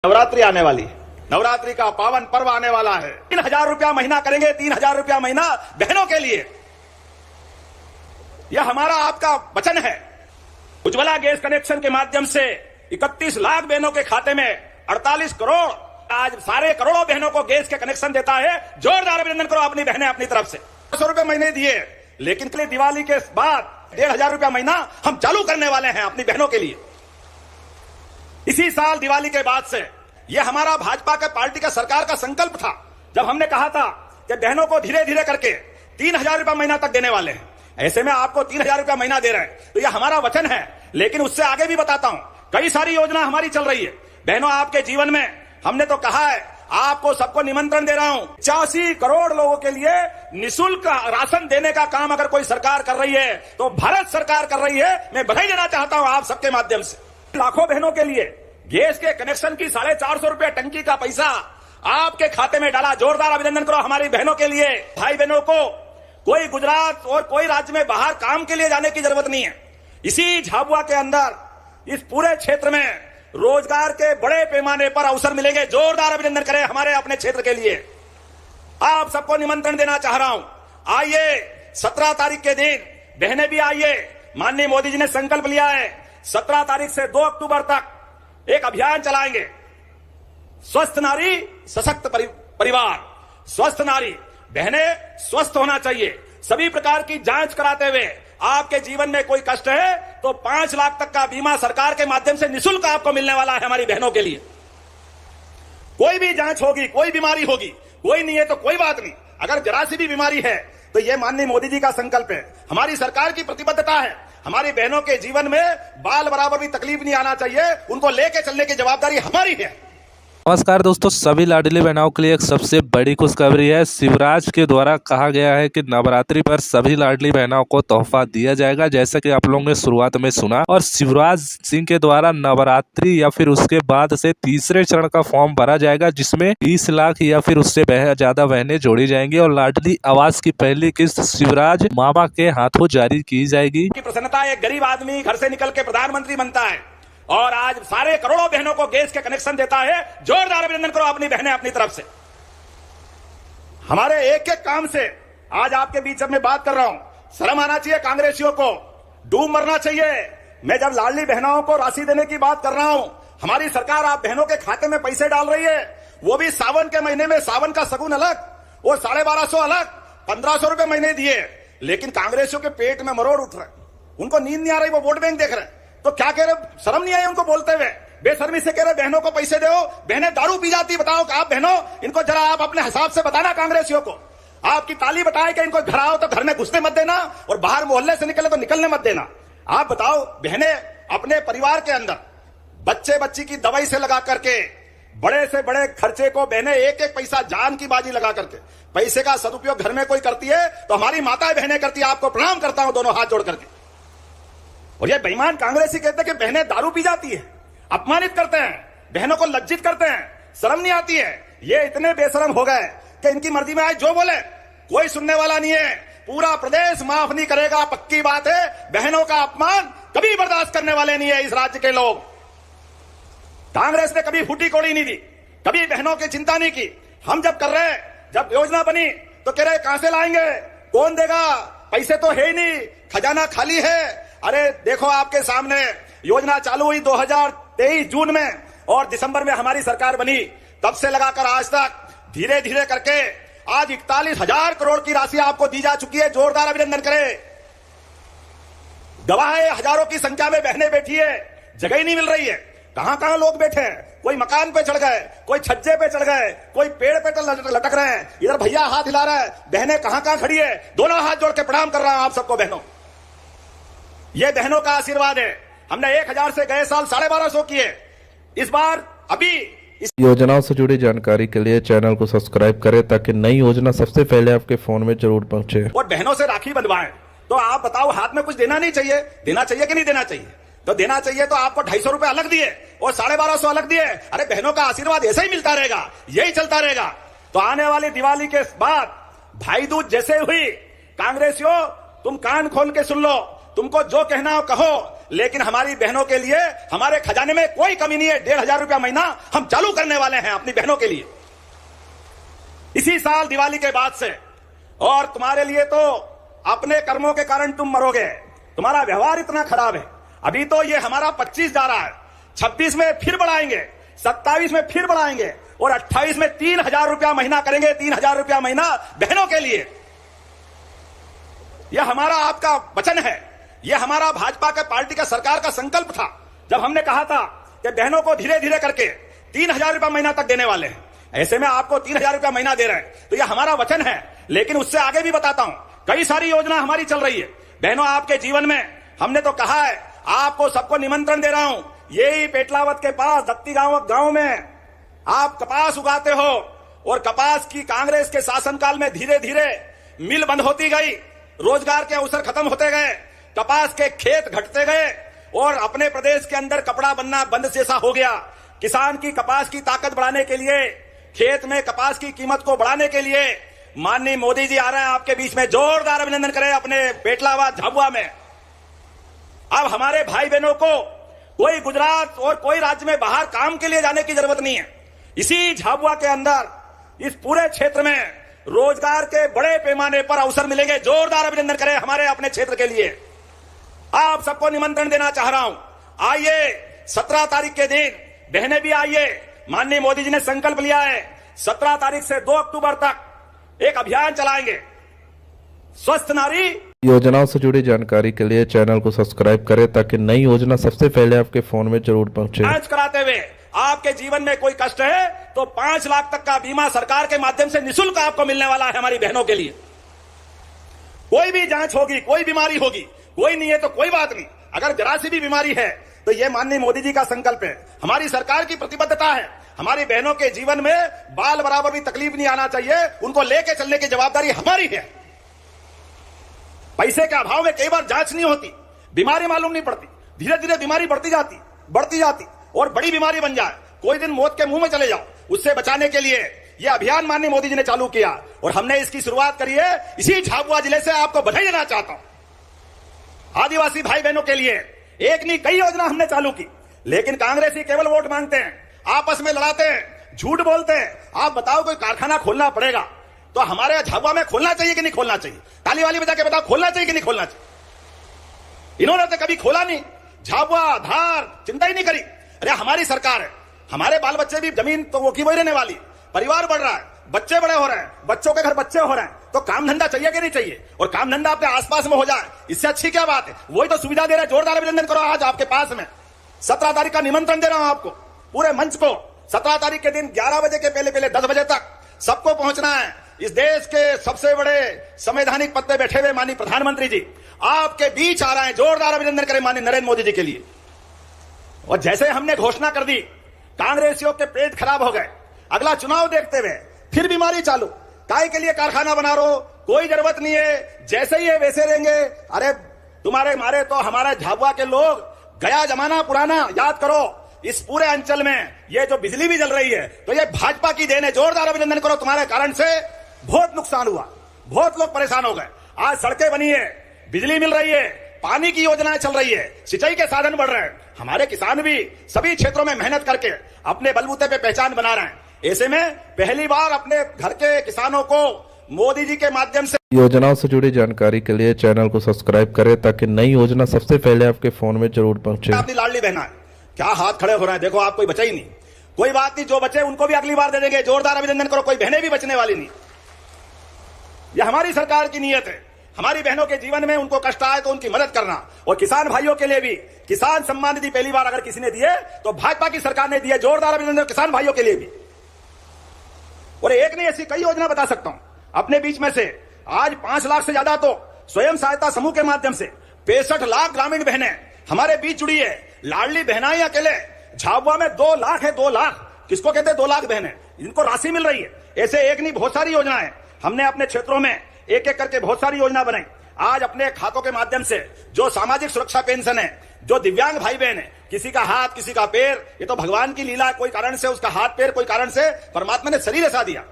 नवरात्रि आने वाली है। नवरात्रि का पावन पर्व आने वाला है। 3,000 रुपया महीना करेंगे, 3,000 रुपया महीना बहनों के लिए। यह हमारा आपका वचन है। उज्ज्वला गैस कनेक्शन के माध्यम से 31 लाख बहनों के खाते में 48 करोड़, आज सारे करोड़ों बहनों को गैस के कनेक्शन देता है। जोरदार अभिनंदन करो अपनी बहनें अपनी तरफ से। 100 रुपए महीने दिए, लेकिन दिवाली के बाद 1,500 रुपया महीना हम चालू करने वाले हैं अपनी बहनों के लिए। इसी साल दिवाली के बाद से यह हमारा भाजपा के पार्टी का सरकार का संकल्प था, जब हमने कहा था कि बहनों को धीरे धीरे करके 3,000 रुपया महीना तक देने वाले हैं। ऐसे में आपको 3,000 रुपया महीना दे रहे हैं, तो यह हमारा वचन है। लेकिन उससे आगे भी बताता हूं, कई सारी योजना हमारी चल रही है। बहनों, आपके जीवन में हमने तो कहा है, आपको सबको निमंत्रण दे रहा हूं। 85 करोड़ लोगों के लिए निःशुल्क राशन देने का काम अगर कोई सरकार कर रही है तो भारत सरकार कर रही है। मैं बधाई देना चाहता हूं आप सबके माध्यम से। लाखों बहनों के लिए गैस के कनेक्शन की 450 रुपया टंकी का पैसा आपके खाते में डाला। जोरदार अभिनंदन करो हमारी बहनों के लिए। भाई बहनों को कोई गुजरात और कोई राज्य में बाहर काम के लिए जाने की जरूरत नहीं है। इसी झाबुआ के अंदर इस पूरे क्षेत्र में रोजगार के बड़े पैमाने पर अवसर मिलेंगे। जोरदार अभिनंदन करें हमारे अपने क्षेत्र के लिए। आप सबको निमंत्रण देना चाह रहा हूं, आइए 17 तारीख के दिन बहनें भी आइए। माननीय मोदी जी ने संकल्प लिया है 17 तारीख से 2 अक्टूबर तक एक अभियान चलाएंगे। स्वस्थ नारी सशक्त परिवार। स्वस्थ नारी, बहनें स्वस्थ होना चाहिए। सभी प्रकार की जांच कराते हुए आपके जीवन में कोई कष्ट है तो 5 लाख तक का बीमा सरकार के माध्यम से निःशुल्क आपको मिलने वाला है हमारी बहनों के लिए। कोई भी जांच होगी, कोई बीमारी होगी, कोई नहीं है तो कोई बात नहीं, अगर जरा सी भी बीमारी है तो यह माननीय मोदी जी का संकल्प है, हमारी सरकार की प्रतिबद्धता है। हमारी बहनों के जीवन में बाल बराबर भी तकलीफ नहीं आना चाहिए, उनको लेके चलने की जवाबदारी हमारी है। नमस्कार दोस्तों, सभी लाडली बहनों के लिए एक सबसे बड़ी खुशखबरी है। शिवराज के द्वारा कहा गया है कि नवरात्रि पर सभी लाडली बहनों को तोहफा दिया जाएगा, जैसा कि आप लोगों ने शुरुआत में सुना। और शिवराज सिंह के द्वारा नवरात्रि या फिर उसके बाद से तीसरे चरण का फॉर्म भरा जाएगा, जिसमें 20 लाख या फिर उससे ज्यादा बहनें जोड़ी जाएंगी और लाडली आवास की पहली किस्त शिवराज मामा के हाथों जारी की जाएगी। प्रसन्नता, एक गरीब आदमी घर से निकल के प्रधानमंत्री बनता है और आज सारे करोड़ों बहनों को गैस के कनेक्शन देता है। जोरदार अभिनंदन करो अपनी बहनें अपनी तरफ से। हमारे एक एक काम से आज आपके बीच में बात कर रहा हूं। शर्म आना चाहिए कांग्रेसियों को, डूब मरना चाहिए। मैं जब लाडली बहनों को राशि देने की बात कर रहा हूं, हमारी सरकार आप बहनों के खाते में पैसे डाल रही है, वो भी सावन के महीने में। सावन का सगुन अलग, वो 1250 अलग, 1500 रुपए महीने दिए। लेकिन कांग्रेसियों के पेट में मरोड़ उठ रहे, उनको नींद नहीं आ रही, वो वोट बैंक देख रहे। तो क्या कह रहे, शर्म नहीं आई उनको बोलते हुए? बेशर्मी से कह रहे बहनों को पैसे दो, बहनें दारू पी जाती। बताओ कि आप बहनों, इनको जरा आप अपने हिसाब से बताना कांग्रेसियों को। आपकी ताली बताए कि इनको घर आओ तो घर में घुसने मत देना और बाहर मोहल्ले से निकले तो निकलने मत देना। आप बताओ, बहनें अपने परिवार के अंदर बच्चे बच्ची की दवाई से लगा करके बड़े से बड़े खर्चे को बहनें एक एक पैसा जान की बाजी लगा करके पैसे का सदुपयोग घर में कोई करती है तो हमारी माताएं बहनें करती है। आपको प्रणाम करता हूं दोनों हाथ जोड़ करके। और ये बेईमान कांग्रेसी कहते हैं कि बहनें दारू पी जाती है, अपमानित करते हैं, बहनों को लज्जित करते हैं, शर्म नहीं आती है। ये इतने बेशरम हो गए कि इनकी मर्जी में आए जो बोले, कोई सुनने वाला नहीं है। पूरा प्रदेश माफ नहीं करेगा, पक्की बात है। बहनों का अपमान कभी बर्दाश्त करने वाले नहीं है इस राज्य के लोग। कांग्रेस ने कभी फूटी कोड़ी नहीं दी, कभी बहनों की चिंता नहीं की। हम जब कर रहे, जब योजना बनी तो कह रहे कहां से लाएंगे, कौन देगा, पैसे तो है ही नहीं, खजाना खाली है। अरे देखो आपके सामने योजना चालू हुई 2023 जून में और दिसंबर में हमारी सरकार बनी। तब से लगाकर आज तक धीरे धीरे करके आज 41,000 करोड़ की राशि आपको दी जा चुकी है। जोरदार अभिनंदन करें। गवाह है, हजारों की संख्या में बहनें बैठी है, जगह ही नहीं मिल रही है। कहां कहां लोग बैठे हैं, कोई मकान पे चढ़ गए, कोई छज्जे पे चढ़ गए, कोई पेड़ पे लटक रहे हैं। इधर भैया हाथ हिला रहा है, बहनें कहां कहां खड़ी है। दोनों हाथ जोड़ के प्रणाम कर रहा हूं आप सबको बहनों। ये बहनों का आशीर्वाद है। हमने 1,000 से गए साल 1250 किए, इस बार अभी इस योजनाओं से जुड़ी जानकारी के लिए चैनल को सब्सक्राइब करें ताकि नई योजना सबसे पहले आपके फोन में जरूर पहुंचे। और बहनों से राखी बंधवाएं। तो आप बताओ, हाथ में कुछ देना नहीं चाहिए? देना चाहिए कि नहीं देना चाहिए? तो देना चाहिए तो आपको 250 रुपए अलग दिए और 1250 अलग दिए। अरे बहनों का आशीर्वाद ऐसा ही मिलता रहेगा, यही चलता रहेगा। तो आने वाली दिवाली के बाद भाई दूज जैसे हुई, कांग्रेसियों तुम कान खोल के सुन लो, तुमको जो कहना हो कहो, लेकिन हमारी बहनों के लिए हमारे खजाने में कोई कमी नहीं है। 1,500 रुपया महीना हम चालू करने वाले हैं अपनी बहनों के लिए इसी साल दिवाली के बाद से। और तुम्हारे लिए तो अपने कर्मों के कारण तुम मरोगे, तुम्हारा व्यवहार इतना खराब है। अभी तो ये हमारा 25 जा रहा है, 26 में फिर बढ़ाएंगे, 27 में फिर बढ़ाएंगे और 28 में 3,000 रुपया महीना करेंगे। 3,000 रुपया महीना बहनों के लिए। यह हमारा आपका वचन है, यह हमारा भाजपा के पार्टी का सरकार का संकल्प था जब हमने कहा था कि बहनों को धीरे धीरे करके 3,000 रुपया महीना तक देने वाले हैं। ऐसे में आपको 3,000 रुपया महीना दे रहे हैं तो यह हमारा वचन है। लेकिन उससे आगे भी बताता हूं, कई सारी योजना हमारी चल रही है बहनों आपके जीवन में। हमने तो कहा है, आपको सबको निमंत्रण दे रहा हूं, यही पेटलावत के पास दत्ती गांव में आप कपास उगाते हो और कपास की कांग्रेस के शासनकाल में धीरे धीरे मिल बंद होती गई, रोजगार के अवसर खत्म होते गए, कपास के खेत घटते गए और अपने प्रदेश के अंदर कपड़ा बनना बंद जैसा हो गया। किसान की कपास की ताकत बढ़ाने के लिए, खेत में कपास की कीमत को बढ़ाने के लिए माननीय मोदी जी आ रहे हैं आपके बीच में। जोरदार अभिनंदन करें अपने पेटलाबाद झाबुआ में। अब हमारे भाई बहनों को कोई गुजरात और कोई राज्य में बाहर काम के लिए जाने की जरूरत नहीं है। इसी झाबुआ के अंदर इस पूरे क्षेत्र में रोजगार के बड़े पैमाने पर अवसर मिलेंगे। जोरदार अभिनंदन करें हमारे अपने क्षेत्र के लिए। आप सबको निमंत्रण देना चाह रहा हूं, आइए 17 तारीख के दिन बहनें भी आइए। माननीय मोदी जी ने संकल्प लिया है 17 तारीख से 2 अक्टूबर तक एक अभियान चलाएंगे, स्वस्थ नारी योजनाओं से जुड़ी जानकारी के लिए चैनल को सब्सक्राइब करें ताकि नई योजना सबसे पहले आपके फोन में जरूर पहुंचे। जांच कराते हुए आपके जीवन में कोई कष्ट है तो 5 लाख तक का बीमा सरकार के माध्यम से निःशुल्क आपको मिलने वाला है हमारी बहनों के लिए। कोई भी जांच होगी, कोई बीमारी होगी, कोई नहीं है तो कोई बात नहीं, अगर जरा सी भी बीमारी है तो यह माननीय मोदी जी का संकल्प है, हमारी सरकार की प्रतिबद्धता है। हमारी बहनों के जीवन में बाल बराबर भी तकलीफ नहीं आना चाहिए, उनको लेके चलने की जवाबदारी हमारी है। पैसे के अभाव में कई बार जांच नहीं होती, बीमारी मालूम नहीं पड़ती, धीरे धीरे बीमारी बढ़ती जाती और बड़ी बीमारी बन जाए, कोई दिन मौत के मुंह में चले जाओ। उससे बचाने के लिए यह अभियान माननीय मोदी जी ने चालू किया और हमने इसकी शुरुआत करी है इसी झाबुआ जिले से। आपको बधाई देना चाहता हूं। आदिवासी भाई बहनों के लिए एक नहीं कई योजना हमने चालू की, लेकिन कांग्रेसी केवल वोट मांगते हैं, आपस में लड़ाते हैं, झूठ बोलते हैं। आप बताओ कोई कारखाना खोलना पड़ेगा तो हमारे झाबुआ में खोलना चाहिए कि नहीं खोलना चाहिए? ताली वाली बजा के बताओ, खोलना चाहिए कि नहीं खोलना चाहिए? इन्होंने तो कभी खोला नहीं, झाबुआ धार चिंता ही नहीं करी। अरे हमारी सरकार है, हमारे बाल बच्चे भी जमीन तो वो की वही रहने वाली, परिवार बढ़ रहा है, बच्चे बड़े हो रहे हैं, बच्चों के घर बच्चे हो रहे हैं, तो काम धंधा चाहिए कि नहीं चाहिए? और काम धंधा अपने आसपास में हो जाए, इससे अच्छी क्या बात है? वही तो सुविधा दे रहे हैं। जोरदार अभिनंदन करो आज आपके पास में। 17 तारीख का निमंत्रण दे रहा हूं आपको, पूरे मंच को। 17 तारीख के दिन 11 बजे के पहले 10 बजे तक सबको पहुंचना है। इस देश के सबसे बड़े संवैधानिक पद पे बैठे हुए माननीय प्रधानमंत्री जी आपके बीच आ रहे हैं। जोरदार अभिनंदन करें माननीय नरेंद्र मोदी जी के लिए। और जैसे हमने घोषणा कर दी, कांग्रेसियों के पेट खराब हो गए। अगला चुनाव देखते हुए फिर बीमारी चालू, काय के लिए कारखाना बना रहे हो, कोई जरूरत नहीं है, जैसे ही है वैसे रहेंगे। अरे तुम्हारे मारे तो हमारे झाबुआ के लोग गया जमाना पुराना याद करो। इस पूरे अंचल में ये जो बिजली भी जल रही है तो ये भाजपा की देन है। जोरदार अभिनंदन करो, तुम्हारे कारण से बहुत नुकसान हुआ, बहुत लोग परेशान हो गए। आज सड़कें बनी है, बिजली मिल रही है, पानी की योजनाएं चल रही है, सिंचाई के साधन बढ़ रहे हैं। हमारे किसान भी सभी क्षेत्रों में मेहनत करके अपने बलबूते पे पहचान बना रहे हैं। ऐसे में पहली बार अपने घर के किसानों को मोदी जी के माध्यम से योजनाओं से जुड़ी जानकारी के लिए चैनल को सब्सक्राइब करें ताकि नई योजना सबसे पहले आपके फोन में जरूर पहुंचे। अपनी लाडली बहना है, क्या हाथ खड़े हो रहे हैं? देखो आप कोई बचा ही नहीं। कोई बात नहीं, जो बचे उनको भी अगली बार दे देंगे। जोरदार अभिनंदन करो, कोई बहनें भी बचने वाली नहीं। यह हमारी सरकार की नीयत है, हमारी बहनों के जीवन में उनको कष्ट आए तो उनकी मदद करना। और किसान भाइयों के लिए भी किसान सम्मान निधि पहली बार अगर किसी ने दिए तो भाजपा की सरकार ने दिया। जोरदार अभिनंदन किसान भाइयों के लिए भी। और एक नहीं ऐसी कई योजना बता सकता हूं अपने बीच में से। आज 5 लाख से ज्यादा तो स्वयं सहायता समूह के माध्यम से 65 लाख ग्रामीण बहनें हमारे बीच जुड़ी है। लाडली बहनाएं अकेले झाबुआ में 2 लाख है। 2 लाख किसको कहते हैं? 2 लाख बहनें, इनको राशि मिल रही है। ऐसे एक नहीं बहुत सारी योजनाएं हमने अपने क्षेत्रों में एक एक करके बहुत सारी योजना बनाई। आज अपने खातों के माध्यम से जो सामाजिक सुरक्षा पेंशन है, जो दिव्यांग भाई बहन है, किसी का हाथ किसी का पैर, ये तो भगवान की लीला है। कोई कारण से उसका हाथ पैर, कोई कारण से परमात्मा ने शरीर ऐसा दिया।